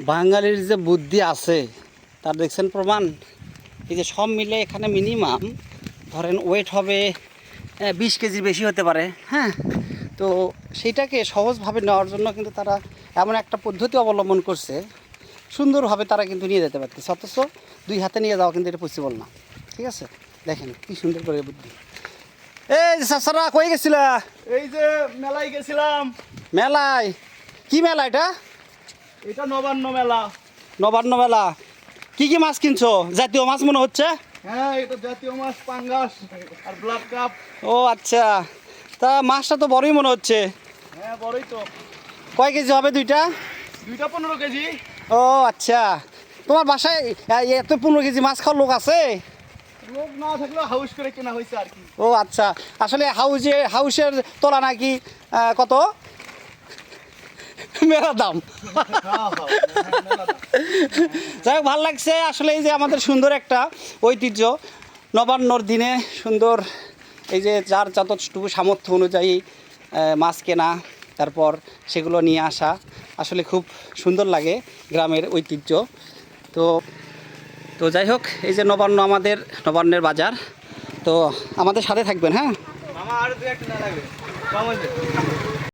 বাঙালির যে বুদ্ধি আছে তার দেখছেন প্রমাণ। এই যে সব মিলে এখানে মিনিমাম ধরেন ওয়েট হবে 20 কেজির বেশি হতে পারে, হ্যাঁ। তো সেইটাকে সহজভাবে নেওয়ার জন্য কিন্তু তারা এমন একটা পদ্ধতি অবলম্বন করছে, সুন্দরভাবে তারা কিন্তু নিয়ে যেতে পারতেছে, অথচ 2 হাতে নিয়ে যাওয়া কিন্তু এটা পসিবল না। ঠিক আছে, দেখেন কি সুন্দর করে বুদ্ধি। এই যে চাচারা কই গেছিলা? এই যে মেলায় গেছিলাম। মেলায়? কি মেলা এটা? এটা নবান্ন মেলা। নবান্ন মেলা। কি কি মাছ কিনছো? জাতীয় মাছ মনে হচ্ছে। হ্যাঁ, এটা জাতীয় মাছ, পাঙ্গাস আর ব্লাড কাপ। ও আচ্ছা, তা মাছটা তো বড়ই মনে হচ্ছে। হ্যাঁ, বড়ই তো। কয় কেজি হবে দুইটা? দুইটা 15 কেজি। ও আচ্ছা, তোমার বাসায় এত 15 কেজি মাছ খাওয়ার লোক আছে? লোক না থাকলেও হাউস করে কেনা হয়েছে আর কি। ও আচ্ছা, আসলে হাউসের তলা নাকি কত মেলা দাম। যাই হোক, ভালো লাগছে আসলে। এই যে আমাদের সুন্দর একটা ঐতিহ্য, নবান্নর দিনে সুন্দর এই যে যার যতটুকু সামর্থ্য অনুযায়ী মাছ কেনা, তারপর সেগুলো নিয়ে আসা, আসলে খুব সুন্দর লাগে গ্রামের ঐতিহ্য। তো তো যাই হোক, এই যে নবান্ন, আমাদের নবান্নের বাজার। তো আমাদের সাথে থাকবেন, হ্যাঁ। মামা আর 2 একটা না লাগবে।